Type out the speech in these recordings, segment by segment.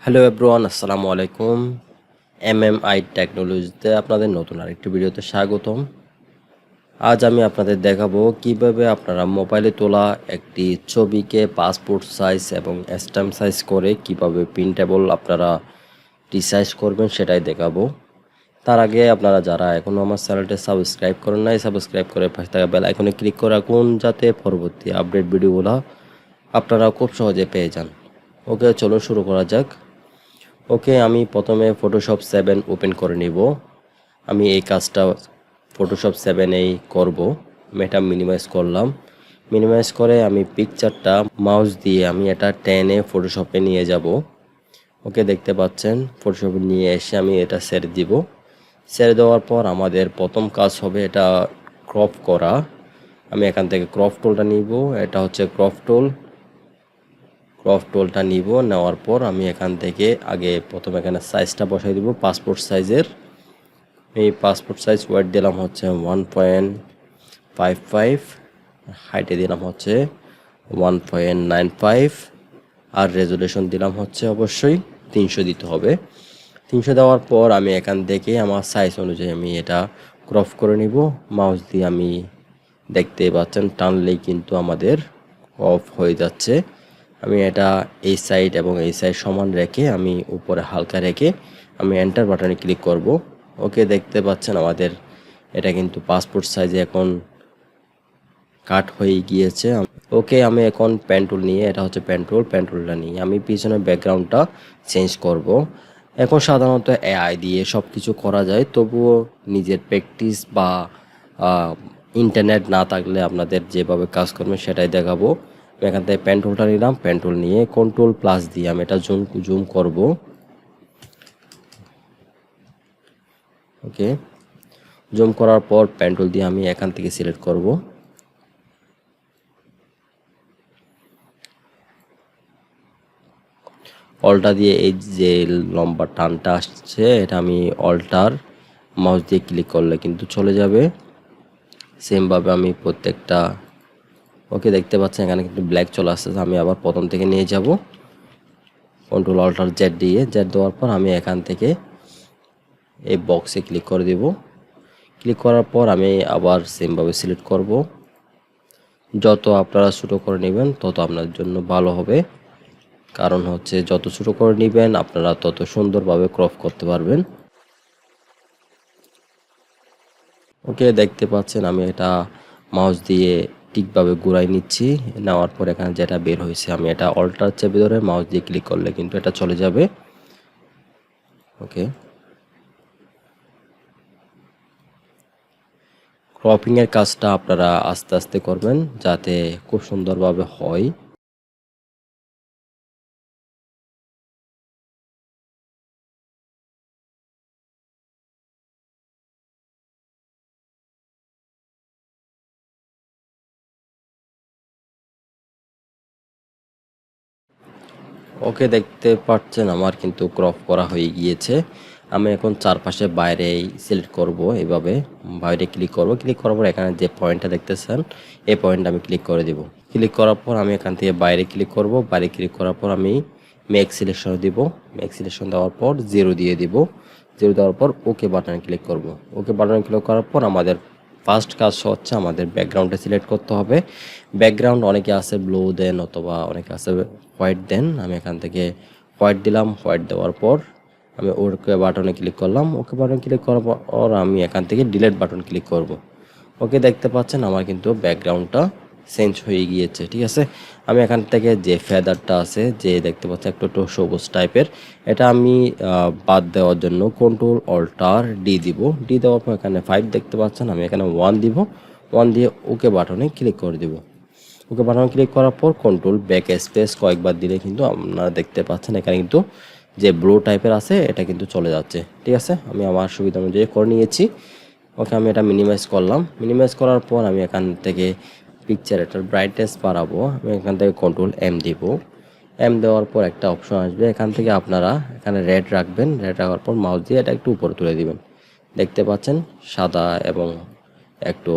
Hello everyone, আসসালামু আলাইকুম। MMI টেকনোলজিতে আপনাদের নতুন আরেকটি ভিডিওতে স্বাগতম। আজ আমি আপনাদের দেখাবো কিভাবে আপনারা মোবাইলে তোলা একটি ছবিকে পাসপোর্ট সাইজ এবং স্ট্যাম্প সাইজ করে কিভাবে প্রিন্টেবল আপনারা রিসাইজ করবেন সেটাই দেখাবো। তার আগে আপনারা যারা এখনও আমার চ্যানেলটি সাবস্ক্রাইব করেন নাই, সাবস্ক্রাইব করে পাশে থাকা বেল আইকনে ক্লিক করে রাখুন যাতে পরবর্তী আপডেট ভিডিওগুলো আপনারা খুব সহজে পেয়ে যান। ওকে, চলো শুরু করা যাক। ওকে, আমি প্রথমে ফটোশপ 7 ওপেন করে নিব। আমি এই কাজটা ফটোশপ 7এই করব। আমি এটা মিনিমাইজ করলাম। মিনিমাইজ করে আমি পিকচারটা মাউস দিয়ে আমি এটা টেনে ফটোশপে নিয়ে যাব। ওকে, দেখতে পাচ্ছেন ফটোশপে নিয়ে এসে আমি এটা ছেড়ে দিব। ছেড়ে দেওয়ার পর আমাদের প্রথম কাজ হবে এটা ক্রপ করা। আমি এখান থেকে ক্রপ টুলটা নিব। এটা হচ্ছে ক্রপ টুলটা নিব। নেওয়ার পর আমি এখান থেকে আগে প্রথম এখানে সাইজটা বসাই দিব পাসপোর্ট সাইজের। এই পাসপোর্ট সাইজ ওয়েট দিলাম হচ্ছে 1.55, হাইটে দিলাম হচ্ছে 1.95, আর রেজুলেশন দিলাম হচ্ছে অবশ্যই 300 দিতে হবে। 300 দেওয়ার পর আমি এখান থেকে আমার সাইজ অনুযায়ী আমি এটা ক্রপ করে নিব। মাউস দিয়ে আমি দেখতে পাচ্ছেন টানলেই কিন্তু আমাদের অফ হয়ে যাচ্ছে। আমি এটা এই সাইড এবং এই সাইড সমান রেখে আমি উপরে হালকা রেখে আমি এন্টার বাটনে ক্লিক করব। ওকে, দেখতে পাচ্ছেন আমাদের এটা কিন্তু পাসপোর্ট সাইজে এখন কাট হয়ে গিয়েছে। ওকে, আমি এখন পেন টুল নিয়ে, এটা হচ্ছে পেন টুলটা নিয়ে আমি পিছনের ব্যাকগ্রাউন্ডটা চেঞ্জ করব। এখন সাধারণত এআই দিয়ে সব কিছু করা যায়, তবুও নিজের প্র্যাকটিস বা ইন্টারনেট না থাকলে আপনাদের যেভাবে কাজ করবেন সেটাই দেখাবো। আমি এখান থেকে পেন টুলটা নিলাম। পেন টুল নিয়ে কন্ট্রোল প্লাস দিয়ে আমি এটা জুম করব। ওকে, জুম করার পর পেন টুল দিয়ে আমি এখান থেকে সিলেক্ট করব। অল্টা দিয়ে এই যে লম্বা টানটা আসছে এটা আমি অল্টার মাউস দিয়ে ক্লিক করলে কিন্তু চলে যাবে। সেমভাবে আমি প্রত্যেকটা, ওকে দেখতে পাচ্ছেন এখানে কিন্তু ব্ল্যাক চলে আসছে। আমি আবার প্রথম থেকে নিয়ে যাব। কন্ট্রোল অল্টার জেড দেওয়ার পর আমি এখান থেকে এই বক্সে ক্লিক করে দেব। ক্লিক করার পর আমি আবার সেমভাবে সিলেক্ট করব। যত আপনারা ছোটো করে নেবেন তত আপনার জন্য ভালো হবে, কারণ হচ্ছে যত ছোটো করে নেবেন আপনারা তত সুন্দরভাবে ক্রপ করতে পারবেন। ওকে, দেখতে পাচ্ছেন আমি এটা মাউস দিয়ে ঠিকভাবে ঘুরাই নিচ্ছি। নেওয়ার পর এখানে যেটা বের হয়েছে আমি এটা অল্টার চেপে ধরে মাউস দিয়ে ক্লিক করলে কিন্তু এটা চলে যাবে। ওকে, ক্রপিংয়ের কাজটা আপনারা আস্তে আস্তে করবেন যাতে খুব সুন্দরভাবে হয়। ওকে, দেখতে পাচ্ছেন আমার কিন্তু ক্রপ করা হয়ে গিয়েছে। আমি এখন চারপাশে বাইরে সিলেক্ট করব। এইভাবে বাইরে ক্লিক করব। ক্লিক করার পর এখানে যে পয়েন্টটা দেখতেছেন এই পয়েন্টটা আমি ক্লিক করে দেব। ক্লিক করার পর আমি এখান থেকে বাইরে ক্লিক করব। বাইরে ক্লিক করার পর আমি মেক সিলেকশন দিব। মেক সিলেকশন দেওয়ার পর 0 দিয়ে দিব। 0 দেওয়ার পর ওকে বাটনে ক্লিক করব। ওকে বাটনে ক্লিক করার পর আমাদের ফার্স্ট কাজ হচ্ছে আমাদের ব্যাকগ্রাউন্ডে সিলেক্ট করতে হবে। ব্যাকগ্রাউন্ড অনেকে আছে ব্লু দেন অথবা অনেকে আছে হোয়াইট দেন। আমি এখান থেকে হোয়াইট দিলাম। হোয়াইট দেওয়ার পর আমি ওকে বাটনে ক্লিক করলাম। ওকে বাটনে ক্লিক করার পর আমি এখান থেকে ডিলিট বাটন ক্লিক করব। ওকে, দেখতে পাচ্ছেন আমার কিন্তু ব্যাকগ্রাউন্ডটা চেঞ্জ হয়ে গিয়েছে। ঠিক আছে, আমি এখান থেকে যে ফেদারটা আছে যে দেখতে পাচ্ছি একটু একটু সবুজ টাইপের, এটা আমি বাদ দেওয়ার জন্য কন্ট্রোল অল্টার ডি দিব। ডি দেওয়ার পর এখানে 5 দেখতে পাচ্ছেন, আমি এখানে 1 দিব। 1 দিয়ে ওকে বাটনে ক্লিক করে দিব। ওকে বাটনে ক্লিক করার পর কন্ট্রোল ব্যাক স্পেস কয়েকবার দিলে কিন্তু আপনারা দেখতে পাচ্ছেন এখানে কিন্তু যে ব্লু টাইপের আছে এটা কিন্তু চলে যাচ্ছে। ঠিক আছে, আমি আমার সুবিধা অনুযায়ী করে নিয়েছি। ওকে, আমি এটা মিনিমাইজ করলাম। মিনিমাইজ করার পর আমি এখান থেকে পিকচার এটার ব্রাইটনেস বাড়াবো। আমি এখান থেকে কন্ট্রোল এম দিব। এম দেওয়ার পর একটা অপশন আসবে, এখান থেকে আপনারা এখানে রেড রাখবেন। রেড রাখার পর মাউস দিয়ে এটা একটু উপরে তুলে দিবেন। দেখতে পাচ্ছেন সাদা এবং একটু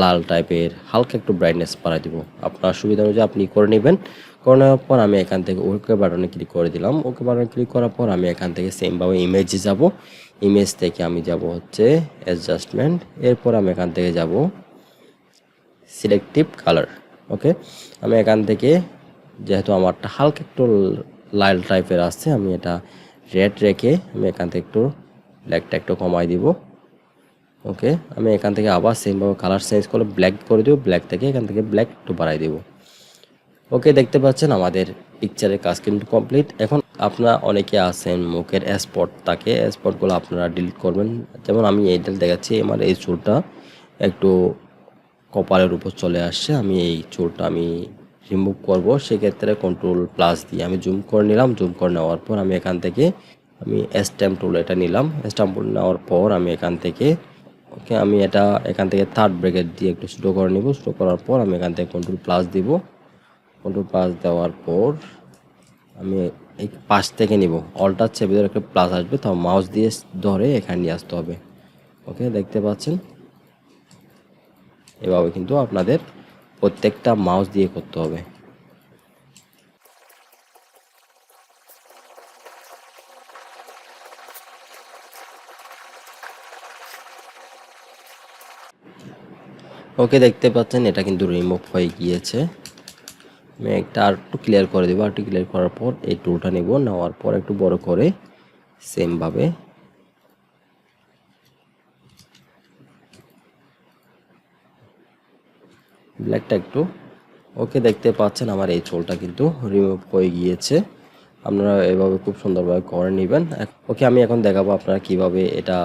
লাল টাইপের হালকা একটু ব্রাইটনেস বাড়াই দিব। আপনার সুবিধা অনুযায়ী আপনি করে নেবেন। করে নেওয়ার পর আমি এখান থেকে ওকে বাটনে ক্লিক করে দিলাম। ওকে বাটনে ক্লিক করার পর আমি এখান থেকে সেমভাবে ইমেজে যাব। ইমেজ থেকে আমি যাব হচ্ছে অ্যাডজাস্টমেন্ট, এরপর আমি এখান থেকে যাব সিলেক্টিভ কালার। ওকে, আমি এখান থেকে যেহেতু আমারটা হালকা একটু লাল টাইপের আসছে, আমি এটা রেড রেখে আমি এখান থেকে একটু ব্ল্যাকটা একটু কমাই দিব। ওকে, আমি এখান থেকে আবার সেমভাবে কালার চেঞ্জ করে ব্ল্যাক করে দেবো, ব্ল্যাক থেকে এখান থেকে ব্ল্যাক একটু বাড়াই দেবো। ওকে, দেখতে পাচ্ছেন আমাদের পিকচারের কাজ কিন্তু কমপ্লিট। এখন আপনারা অনেকে আছেন মুখের স্পট থাকে, স্পটগুলো আপনারা ডিলিট করবেন। যেমন আমি এইটা দেখাচ্ছি, আমার এই চুলটা একটু কপালের উপর চলে আসছে, আমি এই চুলটা আমি রিমুভ করব। সেক্ষেত্রে কন্ট্রোল প্লাস দিয়ে আমি জুম করে নিলাম। জুম করে নেওয়ার পর আমি এখান থেকে আমি স্ট্যাম্প টুল এটা নিলাম। স্ট্যাম্প টুল নেওয়ার পর আমি এখান থেকে ওকে, আমি এটা এখান থেকে থার্ড ব্র্যাকেট দিয়ে একটু ছোটো করে নিব। ছোটো করার পর আমি এখান থেকে কন্ট্রোল প্লাস দিব। কন্ট্রোল প্লাস দেওয়ার পর আমি এই পাশ থেকে নিব, অল্টার চেপে ধরে একটা প্লাস আসবে, তাও মাউস দিয়ে ধরে এখানে নিয়ে আসতে হবে। ওকে, দেখতে পাচ্ছেন এভাবে কিন্তু আপনাদের প্রত্যেকটা মাউস দিয়ে করতে হবে। ওকে, দেখতে পাচ্ছেন এটা কিন্তু রিমুভ হয়ে গিয়েছে। আমি একটা আর একটু ক্লিয়ার করে দেবো। আর একটু ক্লিয়ার করার পর এই টুলটা নেব, নেওয়ার পর একটু বড় করে সেমভাবে ব্ল্যাকটা একটু। ওকে, দেখতে পাচ্ছেন আমার এই চুলটা কিন্তু রিমুভ হয়ে গিয়েছে। আপনারা এভাবে খুব সুন্দরভাবে করে নেবেন। ওকে, আমি এখন দেখাবো আপনারা কিভাবে এটা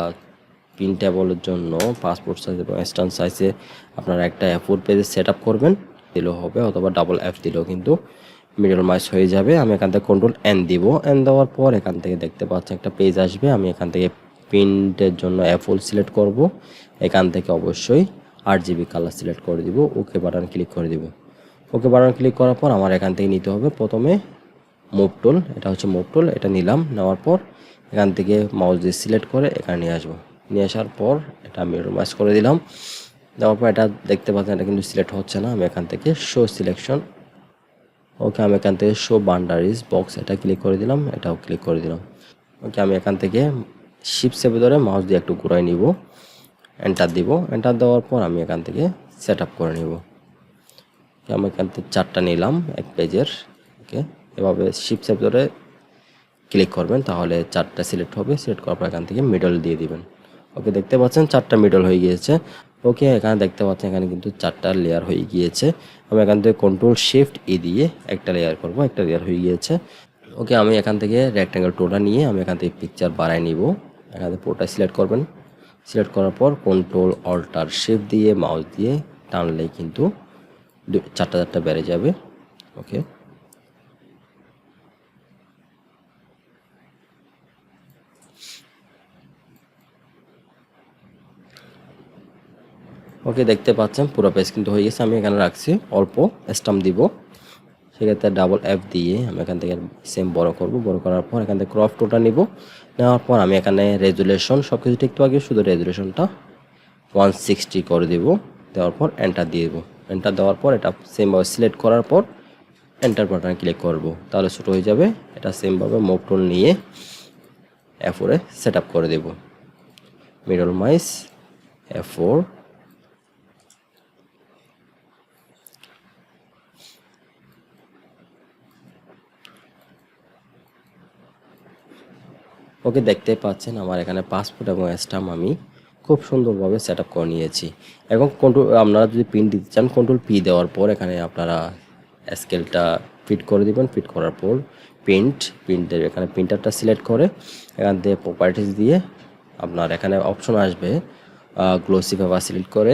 প্রিন্টেবলের জন্য পাসপোর্ট সাইজ এবং স্ট্যান্ড সাইজে আপনারা একটা A4 পেজে সেট আপ করবেন দিলেও হবে, অথবা ডাবল F দিলেও কিন্তু মিডল মাইস হয়ে যাবে। আমি এখান থেকে কন্ট্রোল N দিব। N দেওয়ার পর এখান থেকে দেখতে পাচ্ছেন একটা পেজ আসবে। আমি এখান থেকে প্রিন্টের জন্য A4 সিলেক্ট করব। এখান থেকে অবশ্যই RGB কালার সিলেক্ট করে দিব। ওকে বাটন ক্লিক করে দিব। ওকে বাটন ক্লিক করার পর আমার এখান থেকে নিতে হবে প্রথমে মুভ টুল। এটা হচ্ছে মুভ টুল, এটা নিলাম। নেওয়ার পর এখান থেকে মাউস দিয়ে সিলেক্ট করে এখানে নিয়ে আসবো। নিয়ে আসার পর এটা মিরর ম্যাচ করে দিলাম। দেওয়ার পর এটা দেখতে পাচ্ছেন এটা কিন্তু সিলেক্ট হচ্ছে না। আমি এখান থেকে শো সিলেকশন, ওকে, আমি এখান থেকে শো বাউন্ডারিজ বক্স এটা ক্লিক করে দিলাম, এটাও ক্লিক করে দিলাম। ওকে, আমি এখান থেকে শিফট চেপে ধরে মাউস দিয়ে একটু ঘুরাই নিব, এন্টার দিব। এন্টার দেওয়ার পর আমি এখান থেকে সেট আপ করে নিব। আমি এখান থেকে 4টা নিলাম এক পেজের। ওকে, এভাবে শিফট চেপে ধরে ক্লিক করবেন, তাহলে 4টা সিলেক্ট হবে। সিলেক্ট করার পর এখান থেকে মিডল দিয়ে দিবেন। ওকে, দেখতে পাচ্ছেন 4টা মিডল হয়ে গিয়েছে। ওকে, এখানে দেখতে পাচ্ছেন এখানে কিন্তু 4টা লেয়ার হয়ে গিয়েছে। আমি এখান থেকে কন্ট্রোল শিফট ই দিয়ে একটা লেয়ার করব, একটা লেয়ার হয়ে গিয়েছে। ওকে, আমি এখান থেকে রেক্ট্যাঙ্গেল টুলটা নিয়ে আমি এখান থেকে পিকচার বাড়াই নিব। এখান থেকে পুরোটা সিলেক্ট করবেন। সিলেক্ট করার পর কন্ট্রোল অল্টার শিফট দিয়ে মাউস দিয়ে টানলেই কিন্তু 4টা বেড়ে যাবে। ওকে, ওকে, দেখতে পাচ্ছেন পুরো পেজ কিন্তু হয়ে গেছে। আমি এখানে রাখছি অল্প স্টাম্প দিব, সেক্ষেত্রে ডাবল F দিয়ে আমি এখান থেকে সেম বড় করব। বড় করার পর এখান থেকে ক্রপ টুলটা নিব। নেওয়ার পর আমি এখানে রেজুলেশন সব কিছু একটু আগে শুধু রেজুলেশনটা 160 করে দেব। দেওয়ার পর এন্টার দিয়ে দেবো। এন্টার দেওয়ার পর এটা সেমভাবে সিলেক্ট করার পর এন্টার বাটনে ক্লিক করব, তাহলে ছোটো হয়ে যাবে। এটা সেমভাবে মুভ টুল নিয়ে A4 এ সেট আপ করে দেব। মিডল মাইস A4, ওকে, দেখতে পাচ্ছেন আমার এখানে পাসপোর্ট এবং স্ট্যাম্প আমি খুব সুন্দরভাবে সেট আপ করে নিয়েছি। এখন কন্ট্রোল আপনারা যদি প্রিন্ট দিতে চান কন্ট্রোল P দেওয়ার পর এখানে আপনারা স্কেলটা ফিট করে দিবেন। ফিট করার পর প্রিন্টের এখানে প্রিন্টারটা সিলেক্ট করে এখান থেকে প্রপার্টিস দিয়ে আপনার এখানে অপশন আসবে গ্লোসি পেপার সিলেক্ট করে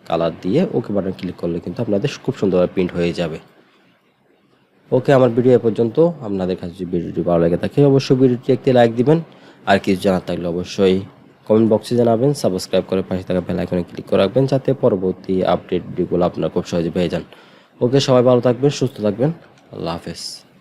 কালার দিয়ে ওকে বাটন ক্লিক করলে কিন্তু আপনাদের খুব সুন্দরভাবে প্রিন্ট হয়ে যাবে। ওকে, আমার ভিডিও এ পর্যন্ত। আপনাদের কাছে যদি ভিডিওটি ভালো লাগে থাকে অবশ্যই ভিডিওটি একটি লাইক দিবেন। আর কিছু জানার থাকলে অবশ্যই কমেন্ট বক্সে জানাবেন। সাবস্ক্রাইব করে পাশে থাকা বেল আইকনে ক্লিক করে রাখবেন, যাতে পরবর্তী আপডেট ভিডিওগুলো আপনারা খুব সহজে পেয়ে যান। ওকে, সবাই ভালো থাকবেন, সুস্থ থাকবেন। আল্লাহ হাফেজ।